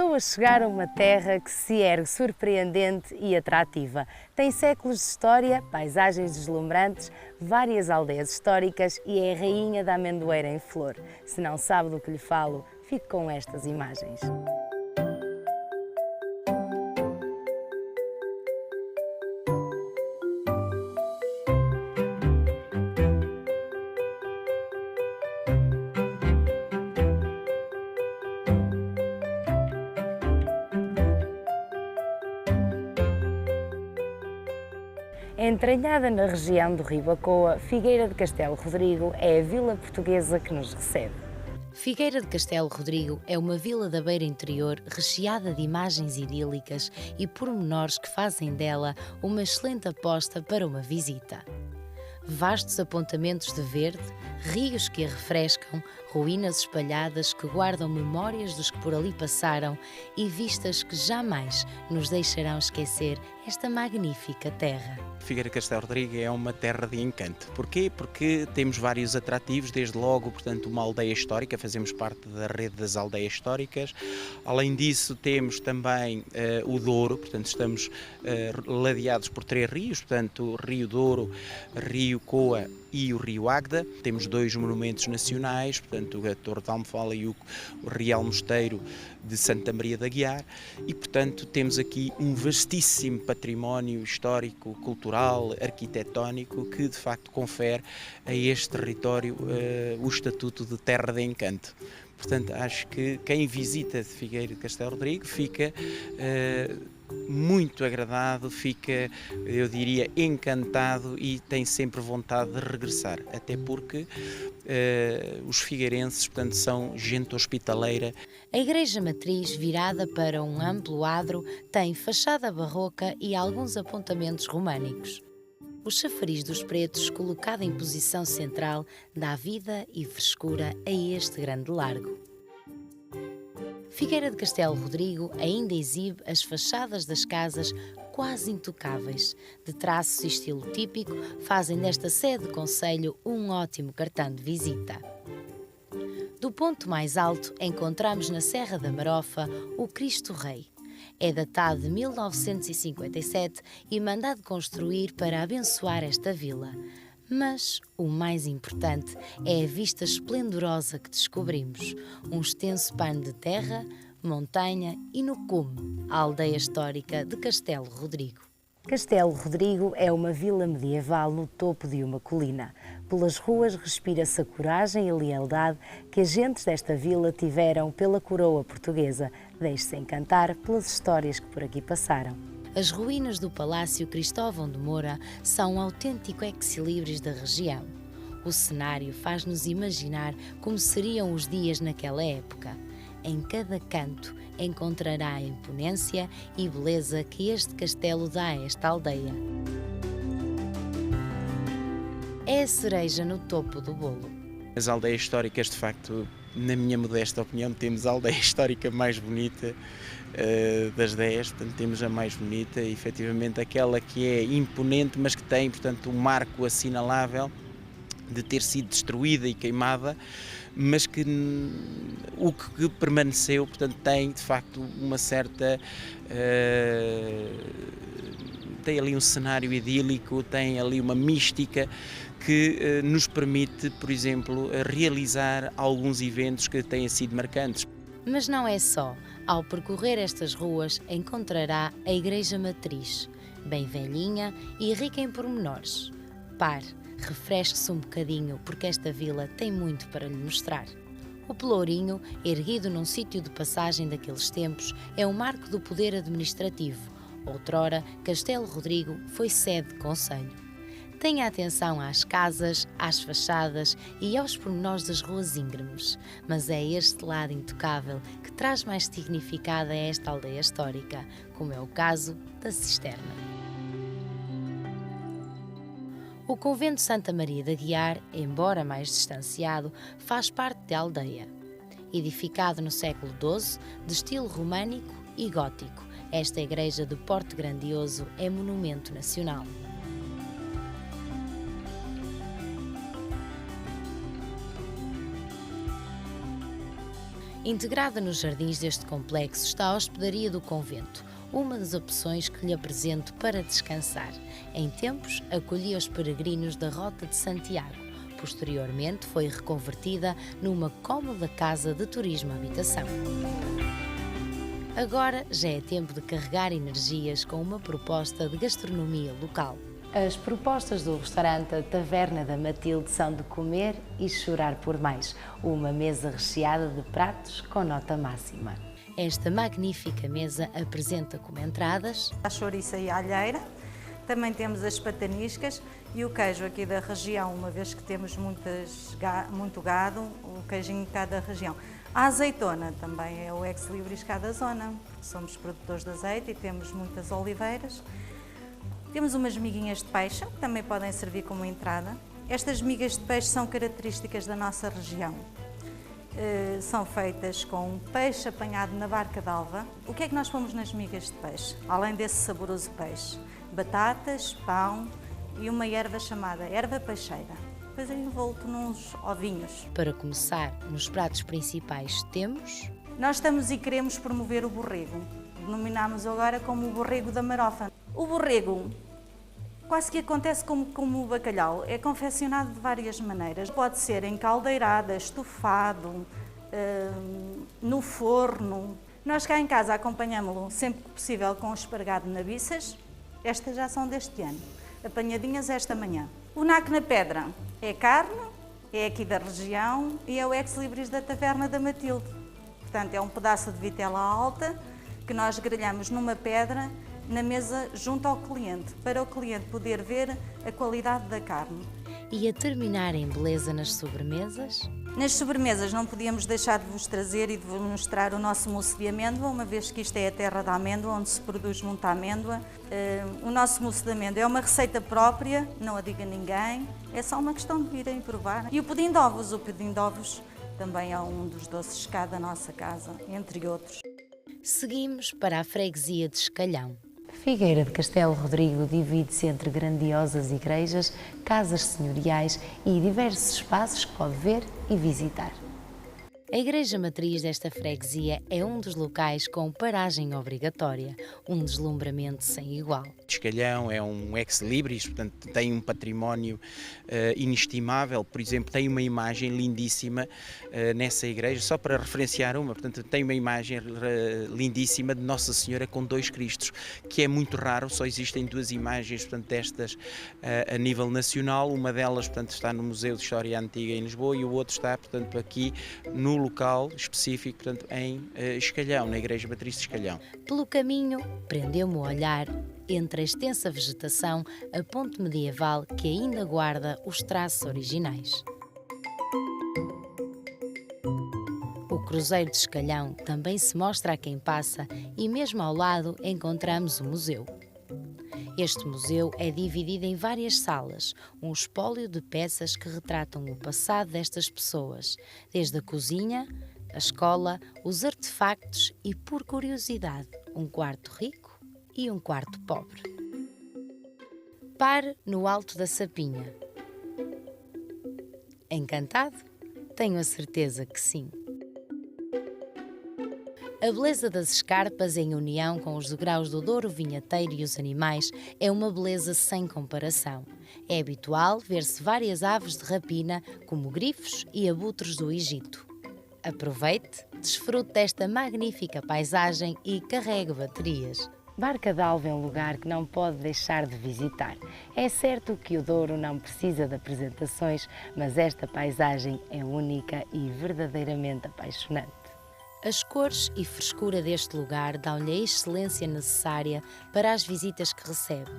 Estou a chegar a uma terra que se ergue surpreendente e atrativa. Tem séculos de história, paisagens deslumbrantes, várias aldeias históricas e é a rainha da amendoeira em flor. Se não sabe do que lhe falo, fique com estas imagens. Entranhada na região do Rio Bacoa, Figueira de Castelo Rodrigo é a vila portuguesa que nos recebe. Figueira de Castelo Rodrigo é uma vila da beira interior recheada de imagens idílicas e pormenores que fazem dela uma excelente aposta para uma visita. Vastos apontamentos de verde, rios que a refrescam, ruínas espalhadas que guardam memórias dos que por ali passaram e vistas que jamais nos deixarão esquecer esta magnífica terra. Figueira de Castelo Rodrigo é uma terra de encanto. Porquê? Porque temos vários atrativos, desde logo, portanto, uma aldeia histórica, fazemos parte da rede das aldeias históricas. Além disso, temos também o Douro, portanto, estamos ladeados por 3 rios, portanto, o Rio Douro, Rio Coa e o Rio Águeda. Temos 2 monumentos nacionais, portanto, a Torre de Almofala e o Real Mosteiro de Santa Maria da Guiar, e, portanto, temos aqui um vastíssimo património histórico, cultural, arquitetónico, que, de facto, confere a este território o estatuto de terra de encanto. Portanto, acho que quem visita Figueira de Castelo Rodrigo fica muito agradado, fica, eu diria, encantado e tem sempre vontade de regressar, até porque os figueirenses, portanto, são gente hospitaleira. A igreja matriz, virada para um amplo adro, tem fachada barroca e alguns apontamentos românicos. O chafariz dos pretos, colocado em posição central, dá vida e frescura a este grande largo. Figueira de Castelo Rodrigo ainda exibe as fachadas das casas quase intocáveis, de traços e estilo típico, fazem desta sede de concelho um ótimo cartão de visita. Do ponto mais alto, encontramos na Serra da Marofa o Cristo Rei. É datado de 1957 e mandado construir para abençoar esta vila. Mas o mais importante é a vista esplendorosa que descobrimos. Um extenso pano de terra, montanha e, no cume, a aldeia histórica de Castelo Rodrigo. Castelo Rodrigo é uma vila medieval no topo de uma colina. Pelas ruas respira-se a coragem e a lealdade que as gentes desta vila tiveram pela coroa portuguesa. Deixe-se encantar pelas histórias que por aqui passaram. As ruínas do Palácio Cristóvão de Moura são um autêntico ex-libris da região. O cenário faz-nos imaginar como seriam os dias naquela época. Em cada canto encontrará a imponência e beleza que este castelo dá a esta aldeia. É a cereja no topo do bolo. As aldeias históricas, de facto, na minha modesta opinião, temos a aldeia histórica mais bonita das 10, portanto temos a mais bonita e efetivamente aquela que é imponente, mas que tem, portanto, um marco assinalável de ter sido destruída e queimada, mas que o que permaneceu, portanto, tem de facto uma certa... tem ali um cenário idílico, tem ali uma mística que nos permite, por exemplo, realizar alguns eventos que tenham sido marcantes. Mas não é só. Ao percorrer estas ruas, encontrará a Igreja Matriz, bem velhinha e rica em pormenores. Pare, refresque-se um bocadinho, porque esta vila tem muito para lhe mostrar. O Pelourinho, erguido num sítio de passagem daqueles tempos, é um marco do poder administrativo. Outrora, Castelo Rodrigo foi sede de concelho. Tenha atenção às casas, às fachadas e aos pormenores das ruas íngremes, mas é este lado intocável que traz mais significado a esta aldeia histórica, como é o caso da cisterna. O convento Santa Maria da Guiar, embora mais distanciado, faz parte da aldeia. Edificado no século XII, de estilo românico e gótico, esta igreja de porte grandioso é monumento nacional. Integrada nos jardins deste complexo está a Hospedaria do Convento, uma das opções que lhe apresento para descansar. Em tempos, acolhia os peregrinos da Rota de Santiago. Posteriormente, foi reconvertida numa cómoda casa de turismo-habitação. Agora já é tempo de carregar energias com uma proposta de gastronomia local. As propostas do restaurante A Taverna da Matilde são de comer e chorar por mais. Uma mesa recheada de pratos com nota máxima. Esta magnífica mesa apresenta como entradas a chouriça e a alheira. Também temos as pataniscas e o queijo aqui da região, uma vez que temos muito gado, o queijinho de cada região. A azeitona também é o ex-libris cada zona, porque somos produtores de azeite e temos muitas oliveiras. Temos umas miguinhas de peixe, que também podem servir como entrada. Estas migas de peixe são características da nossa região. São feitas com peixe apanhado na barca d'Alva. O que é que nós pomos nas migas de peixe? Além desse saboroso peixe, batatas, pão e uma erva chamada erva peixeira. Depois é envolto nos ovinhos. Para começar, nos pratos principais temos... Nós estamos e queremos promover o borrego. Denominamos agora como o borrego da marofa. O borrego quase que acontece como o bacalhau, é confeccionado de várias maneiras. Pode ser encaldeirada, estufado, no forno. Nós cá em casa acompanhamos-lo sempre que possível com espargado de nabiças. Estas já são deste ano, apanhadinhas esta manhã. O naco na pedra é carne, é aqui da região e é o ex-libris da Taverna da Matilde. Portanto, é um pedaço de vitela alta que nós grelhamos numa pedra na mesa junto ao cliente, para o cliente poder ver a qualidade da carne. E a terminar em beleza nas sobremesas? Nas sobremesas não podíamos deixar de vos trazer e de vos mostrar o nosso mousse de amêndoa, uma vez que isto é a terra da amêndoa, onde se produz muita amêndoa. O nosso mousse de amêndoa é uma receita própria, não a diga ninguém, é só uma questão de virem provar. E o pudim de ovos também é um dos doces cá da nossa casa, entre outros. Seguimos para a freguesia de Escalhão. Figueira de Castelo Rodrigo divide-se entre grandiosas igrejas, casas senhoriais e diversos espaços que pode ver e visitar. A igreja matriz desta freguesia é um dos locais com paragem obrigatória, um deslumbramento sem igual. Escalhão é um ex-libris, portanto tem um património inestimável. Por exemplo, tem uma imagem lindíssima nessa igreja, só para referenciar uma, portanto tem uma imagem lindíssima de Nossa Senhora com 2 Cristos, que é muito raro, só existem 2 imagens, portanto, destas a nível nacional. Uma delas, portanto, está no Museu de História Antiga em Lisboa e o outro está, portanto, aqui no local específico, portanto, em Escalhão, na Igreja Matriz de Escalhão. Pelo caminho, prendeu-me o olhar entre a extensa vegetação, a ponte medieval que ainda guarda os traços originais. O Cruzeiro de Escalhão também se mostra a quem passa e mesmo ao lado encontramos o museu. Este museu é dividido em várias salas, um espólio de peças que retratam o passado destas pessoas, desde a cozinha, a escola, os artefactos e, por curiosidade, um quarto rico e um quarto pobre. Pare no Alto da Sapinha. Encantado? Tenho a certeza que sim. A beleza das escarpas, em união com os degraus do Douro vinheteiro e os animais, é uma beleza sem comparação. É habitual ver-se várias aves de rapina, como grifos e abutres do Egito. Aproveite, desfrute desta magnífica paisagem e carregue baterias. Barca d'Alva é um lugar que não pode deixar de visitar. É certo que o Douro não precisa de apresentações, mas esta paisagem é única e verdadeiramente apaixonante. As cores e frescura deste lugar dão-lhe a excelência necessária para as visitas que recebe.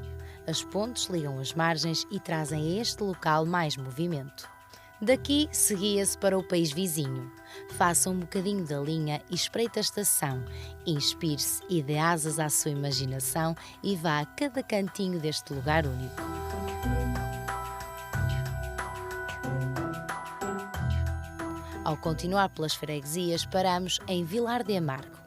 As pontes ligam as margens e trazem a este local mais movimento. Daqui seguia-se para o país vizinho. Faça um bocadinho da linha e espreite a estação. Inspire-se e dê asas à sua imaginação e vá a cada cantinho deste lugar único. Ao continuar pelas freguesias, paramos em Vilar de Amargo.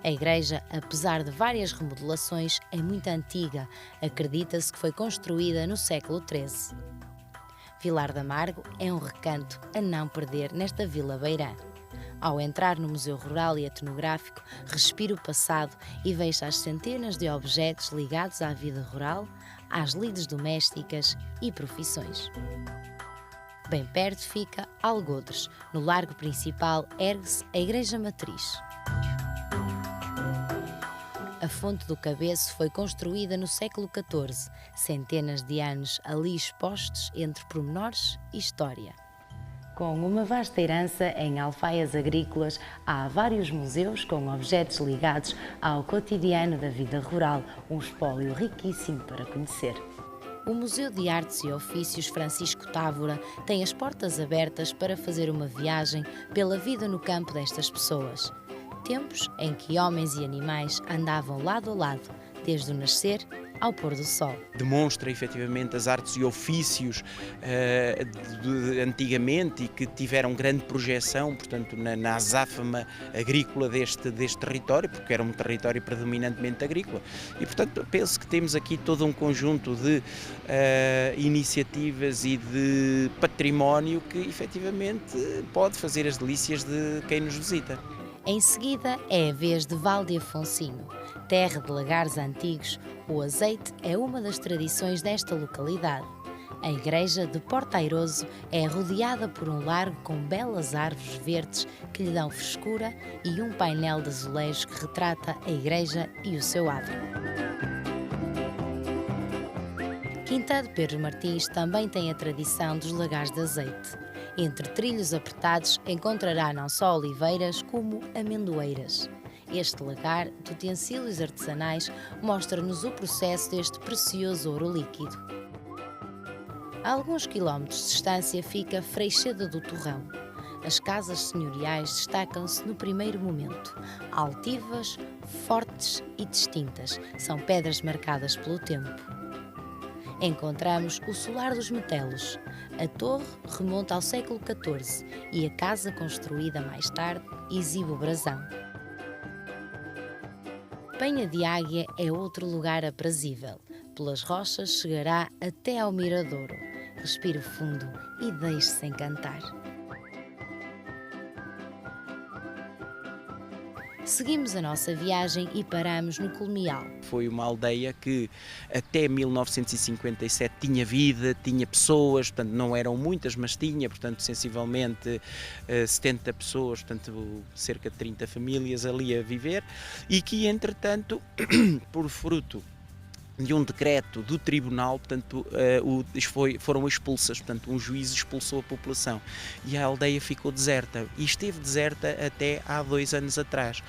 A igreja, apesar de várias remodelações, é muito antiga. Acredita-se que foi construída no século XIII. Vilar de Amargo é um recanto a não perder nesta Vila Beirã. Ao entrar no Museu Rural e Etnográfico, respire o passado e veja as centenas de objetos ligados à vida rural, às lides domésticas e profissões. Bem perto fica Algodres. No largo principal ergue-se a Igreja Matriz. A Fonte do Cabeço foi construída no século XIV, centenas de anos ali expostos entre pormenores e história. Com uma vasta herança em alfaias agrícolas, há vários museus com objetos ligados ao cotidiano da vida rural, um espólio riquíssimo para conhecer. O Museu de Artes e Ofícios Francisco Távora tem as portas abertas para fazer uma viagem pela vida no campo destas pessoas. Tempos em que homens e animais andavam lado a lado, desde o nascer ao pôr do sol. Demonstra efetivamente as artes e ofícios de antigamente e que tiveram grande projeção, portanto, na azáfama agrícola deste território, porque era um território predominantemente agrícola. E, portanto, penso que temos aqui todo um conjunto de iniciativas e de património que efetivamente pode fazer as delícias de quem nos visita. Em seguida é a vez de Val de Afonsinho. Terra de lagares antigos, o azeite é uma das tradições desta localidade. A igreja de Porta Airoso é rodeada por um largo com belas árvores verdes que lhe dão frescura e um painel de azulejos que retrata a igreja e o seu adro. Quinta de Pedro Martins também tem a tradição dos lagares de azeite. Entre trilhos apertados encontrará não só oliveiras como amendoeiras. Este lagar de utensílios artesanais mostra-nos o processo deste precioso ouro líquido. A alguns quilómetros de distância fica Freixeda do Torrão. As casas senhoriais destacam-se no primeiro momento. Altivas, fortes e distintas, são pedras marcadas pelo tempo. Encontramos o Solar dos Metelos. A torre remonta ao século XIV e a casa construída mais tarde exibe o brasão. Penha de Águia é outro lugar aprazível. Pelas rochas chegará até ao Miradouro. Respire fundo e deixe-se encantar. Seguimos a nossa viagem e paramos no Colmial. Foi uma aldeia que até 1957 tinha vida, tinha pessoas, portanto não eram muitas, mas tinha, portanto sensivelmente 70 pessoas, portanto cerca de 30 famílias ali a viver, e que entretanto, por fruto de um decreto do tribunal, portanto, foram expulsas, portanto, um juiz expulsou a população e a aldeia ficou deserta, e esteve deserta até há 2 anos atrás,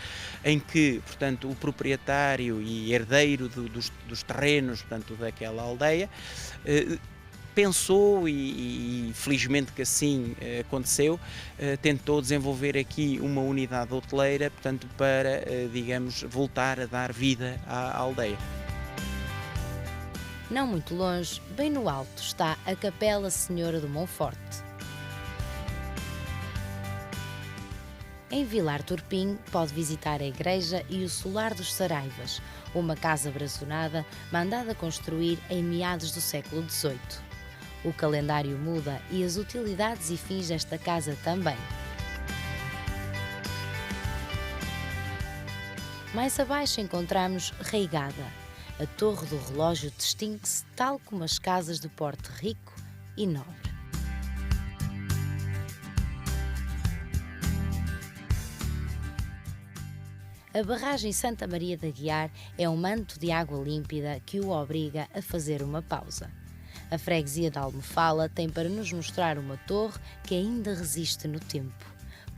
em que, portanto, o proprietário e herdeiro dos terrenos, portanto, daquela aldeia, pensou, e felizmente que assim aconteceu, tentou desenvolver aqui uma unidade hoteleira, portanto, para, digamos, voltar a dar vida à aldeia. Não muito longe, bem no alto, está a Capela Senhora do Monforte. Em Vilar Turpim pode visitar a igreja e o Solar dos Saraivas, uma casa brazonada mandada construir em meados do século XVIII. O calendário muda e as utilidades e fins desta casa também. Mais abaixo encontramos Reigada. A torre do relógio distingue-se tal como as casas do porte rico e nobre. A barragem Santa Maria da Guiar é um manto de água límpida que o obriga a fazer uma pausa. A freguesia de Almofala tem para nos mostrar uma torre que ainda resiste no tempo.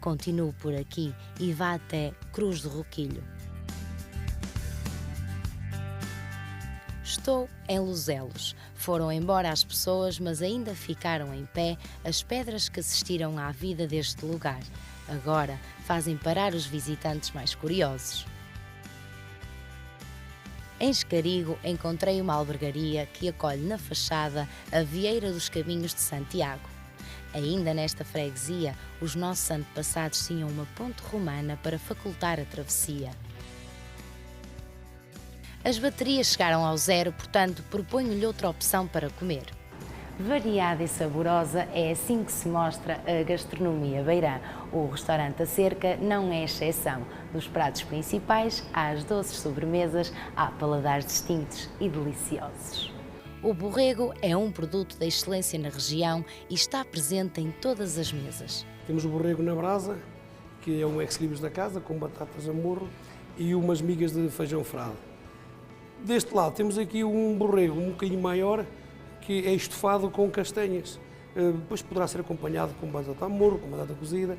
Continue por aqui e vá até Cruz do Roquilho. Estou em Lozelos. Foram embora as pessoas, mas ainda ficaram em pé as pedras que assistiram à vida deste lugar. Agora fazem parar os visitantes mais curiosos. Em Escarigo encontrei uma albergaria que acolhe na fachada a Vieira dos Caminhos de Santiago. Ainda nesta freguesia, os nossos antepassados tinham uma ponte romana para facultar a travessia. As baterias chegaram ao zero, portanto, proponho-lhe outra opção para comer. Variada e saborosa, é assim que se mostra a gastronomia beirã. O restaurante A Cerca não é exceção. Dos pratos principais às doces sobremesas, há paladares distintos e deliciosos. O borrego é um produto da excelência na região e está presente em todas as mesas. Temos o borrego na brasa, que é um ex-libris da casa, com batatas a morro e umas migas de feijão frado. Deste lado temos aqui um borrego um bocadinho maior, que é estofado com castanhas. Depois poderá ser acompanhado com batata a morro, com batata cozida.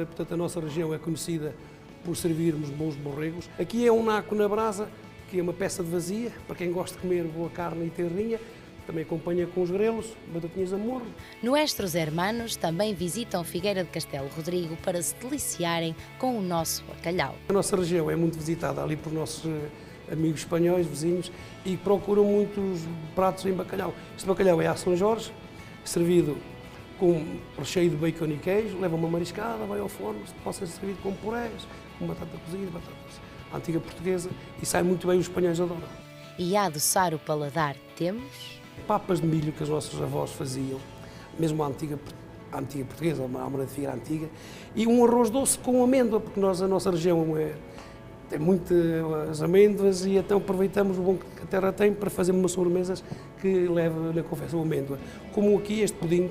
Portanto, a nossa região é conhecida por servirmos bons borregos. Aqui é um naco na brasa, que é uma peça de vazia, para quem gosta de comer boa carne e terrinha. Também acompanha com os grelos, batatinhas a morro. Nuestros hermanos também visitam Figueira de Castelo Rodrigo para se deliciarem com o nosso bacalhau. A nossa região é muito visitada ali por nossos amigos espanhóis, vizinhos, e procuram muitos pratos em bacalhau. Este bacalhau é a São Jorge, servido com recheio de bacon e queijo, leva uma mariscada, vai ao forno, pode ser servido com purés, com batata cozida, batatas à antiga portuguesa, e sai muito bem, os espanhóis adoram. E a adoçar o paladar temos Papas de milho que os nossos avós faziam, mesmo a antiga portuguesa, a maneira de Figueira antiga, e um arroz doce com amêndoa, porque a nossa região tem muitas amêndoas e então aproveitamos o bom que a terra tem para fazer umas sobremesas que leva na confecção amêndoa. Como aqui este pudim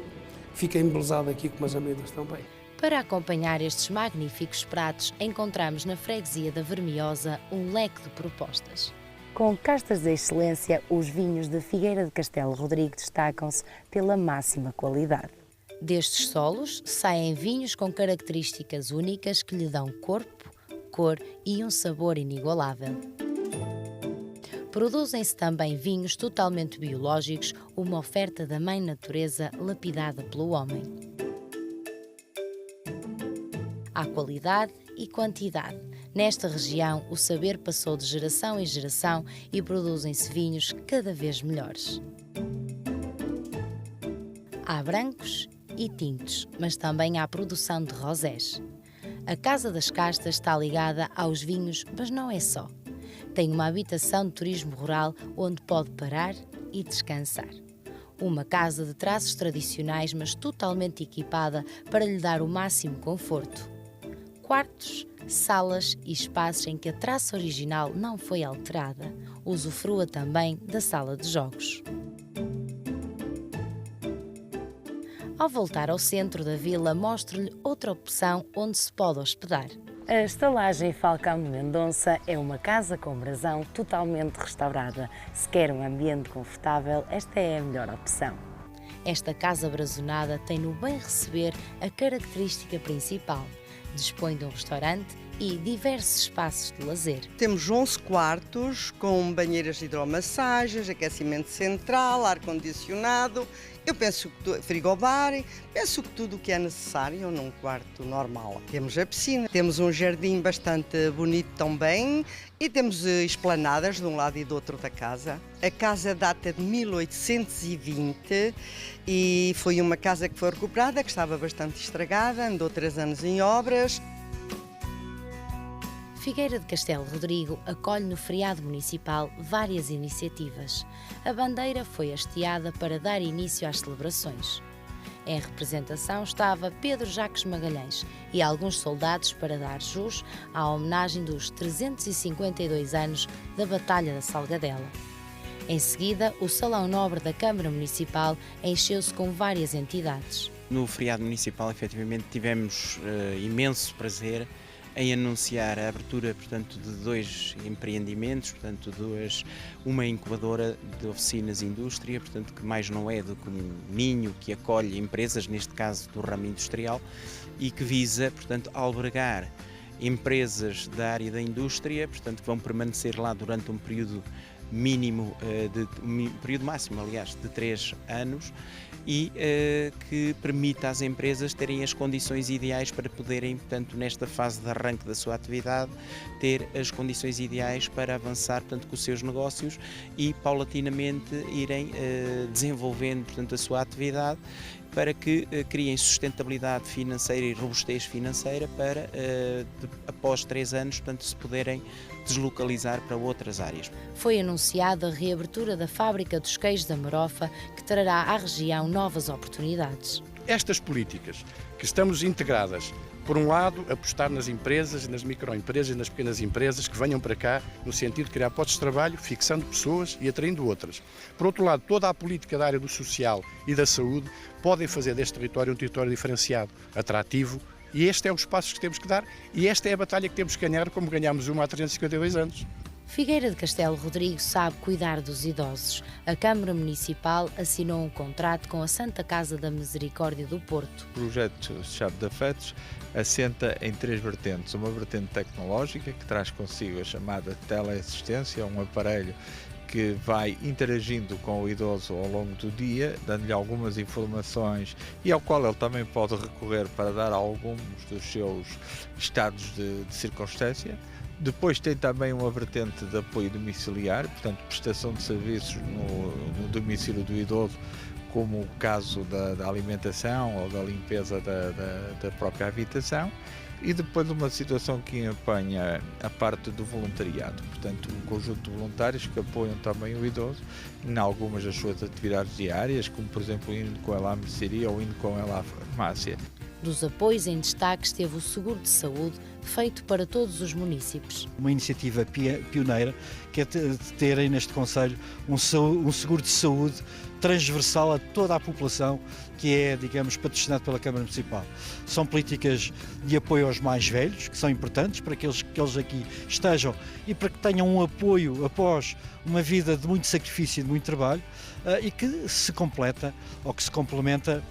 fica embelezado aqui com umas amêndoas também. Para acompanhar estes magníficos pratos, encontramos na freguesia da Vermiosa um leque de propostas. Com castas de excelência, os vinhos de Figueira de Castelo Rodrigo destacam-se pela máxima qualidade. Destes solos saem vinhos com características únicas que lhe dão corpo, cor e um sabor inigualável. Produzem-se também vinhos totalmente biológicos, uma oferta da Mãe Natureza lapidada pelo homem. Há qualidade e quantidade. Nesta região, o saber passou de geração em geração e produzem-se vinhos cada vez melhores. Há brancos e tintos, mas também há produção de rosés. A Casa das Castas está ligada aos vinhos, mas não é só. Tem uma habitação de turismo rural onde pode parar e descansar. Uma casa de traços tradicionais, mas totalmente equipada para lhe dar o máximo conforto. Quartos, salas e espaços em que a traça original não foi alterada. Usufrua também da sala de jogos. Ao voltar ao centro da vila, mostro-lhe outra opção onde se pode hospedar. A estalagem Falcão de Mendonça é uma casa com brasão totalmente restaurada. Se quer um ambiente confortável, esta é a melhor opção. Esta casa brazonada tem no bem receber a característica principal. Dispõe de um restaurante e diversos espaços de lazer. Temos 11 quartos com banheiras de hidromassagens, aquecimento central, ar-condicionado, eu penso que frigobar, penso que tudo o que é necessário num quarto normal. Temos a piscina, temos um jardim bastante bonito também e temos esplanadas de um lado e do outro da casa. A casa data de 1820 e foi uma casa que foi recuperada, que estava bastante estragada, andou 3 anos em obras. Figueira de Castelo Rodrigo acolhe no feriado municipal várias iniciativas. A bandeira foi hasteada para dar início às celebrações. Em representação estava Pedro Jacques Magalhães e alguns soldados para dar jus à homenagem dos 352 anos da Batalha da Salgadela. Em seguida, o Salão Nobre da Câmara Municipal encheu-se com várias entidades. No feriado municipal, efetivamente, tivemos imenso prazer em anunciar a abertura, portanto, de 2 empreendimentos, portanto, uma incubadora de oficinas indústria, portanto, que mais não é do que um ninho que acolhe empresas, neste caso do ramo industrial, e que visa, portanto, albergar empresas da área da indústria, portanto, que vão permanecer lá durante um período período máximo, aliás, de 3 anos, e que permita às empresas terem as condições ideais para poderem, portanto, nesta fase de arranque da sua atividade, ter as condições ideais para avançar, portanto, com os seus negócios e, paulatinamente, irem desenvolvendo, portanto, a sua atividade para que criem sustentabilidade financeira e robustez financeira para, após 3 anos, portanto, se poderem deslocalizar para outras áreas. Foi anunciada a reabertura da fábrica dos queijos da Marofa, que trará à região novas oportunidades. Estas políticas que estamos integradas, por um lado, apostar nas empresas, nas microempresas e nas pequenas empresas que venham para cá no sentido de criar postos de trabalho, fixando pessoas e atraindo outras. Por outro lado, toda a política da área do social e da saúde podem fazer deste território um território diferenciado, atrativo, e este é os passos que temos que dar e esta é a batalha que temos que ganhar, como ganhámos uma há 352 anos. Figueira de Castelo Rodrigo sabe cuidar dos idosos. A Câmara Municipal assinou um contrato com a Santa Casa da Misericórdia do Porto. O projeto Chave de Afetos assenta em 3 vertentes. Uma vertente tecnológica, que traz consigo a chamada teleassistência, um aparelho que vai interagindo com o idoso ao longo do dia, dando-lhe algumas informações e ao qual ele também pode recorrer para dar alguns dos seus estados de circunstância. Depois tem também uma vertente de apoio domiciliar, portanto prestação de serviços no domicílio do idoso, como o caso da alimentação ou da limpeza da própria habitação, e depois uma situação que apanha a parte do voluntariado, portanto um conjunto de voluntários que apoiam também o idoso em algumas das suas atividades diárias, como por exemplo indo com ela à mercearia ou indo com ela à farmácia. Dos apoios em destaque esteve o seguro de saúde, feito para todos os munícipes. Uma iniciativa pioneira que é terem neste concelho um seguro de saúde transversal a toda a população, que é, digamos, patrocinado pela Câmara Municipal. São políticas de apoio aos mais velhos, que são importantes para que eles aqui estejam e para que tenham um apoio após uma vida de muito sacrifício e de muito trabalho, e que se completa ou que se complementa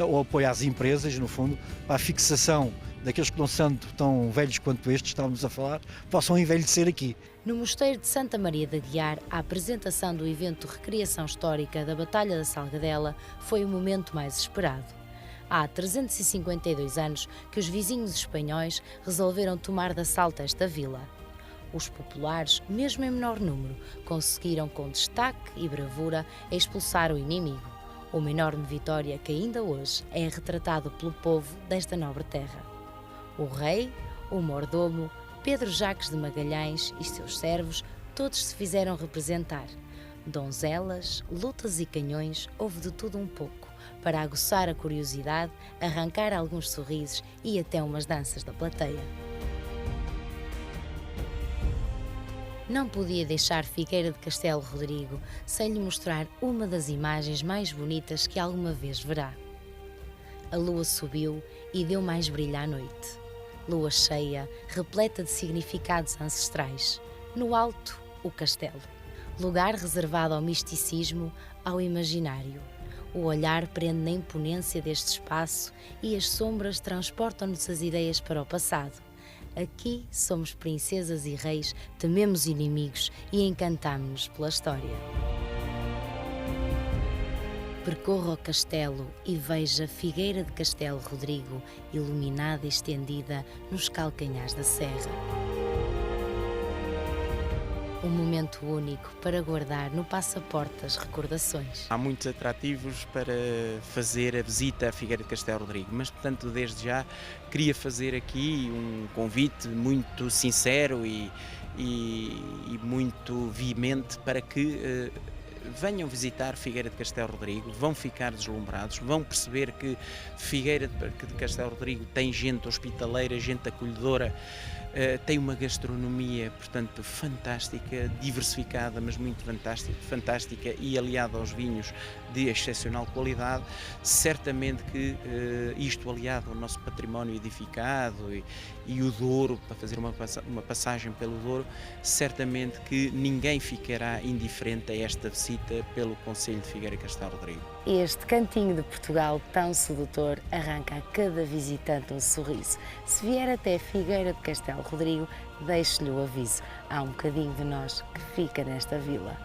o apoio às empresas, no fundo, para a fixação daqueles que não são tão velhos quanto estes, estávamos a falar, possam envelhecer aqui. No Mosteiro de Santa Maria de Aguiar, a apresentação do evento de recriação histórica da Batalha da Salgadela foi o momento mais esperado. Há 352 anos que os vizinhos espanhóis resolveram tomar de assalto esta vila. Os populares, mesmo em menor número, conseguiram com destaque e bravura expulsar o inimigo. Uma enorme vitória que ainda hoje é retratada pelo povo desta nobre terra. O rei, o mordomo, Pedro Jacques de Magalhães e seus servos, todos se fizeram representar. Donzelas, lutas e canhões, houve de tudo um pouco, para aguçar a curiosidade, arrancar alguns sorrisos e até umas danças da plateia. Não podia deixar Figueira de Castelo Rodrigo sem lhe mostrar uma das imagens mais bonitas que alguma vez verá. A lua subiu e deu mais brilho à noite. Lua cheia, repleta de significados ancestrais. No alto, o castelo. Lugar reservado ao misticismo, ao imaginário. O olhar prende na imponência deste espaço e as sombras transportam-nos as ideias para o passado. Aqui somos princesas e reis, tememos inimigos e encantamo-nos pela história. Percorra o castelo e veja Figueira de Castelo Rodrigo, iluminada e estendida nos calcanhares da serra. Um momento único para guardar no passaporte das recordações. Há muitos atrativos para fazer a visita à Figueira de Castelo Rodrigo, mas, portanto, desde já queria fazer aqui um convite muito sincero e muito veemente para que venham visitar Figueira de Castelo Rodrigo, vão ficar deslumbrados, vão perceber que Figueira de Castelo Rodrigo tem gente hospitaleira, gente acolhedora, tem uma gastronomia, portanto, fantástica, diversificada, mas muito fantástica e aliada aos vinhos de excepcional qualidade. Certamente que isto aliado ao nosso património edificado e o Douro, para fazer uma passagem pelo Douro, certamente que ninguém ficará indiferente a esta visita pelo Concelho de Figueira de Castelo Rodrigo. Este cantinho de Portugal tão sedutor arranca a cada visitante um sorriso. Se vier até Figueira de Castelo Rodrigo, deixe-lhe o aviso. Há um bocadinho de nós que fica nesta vila.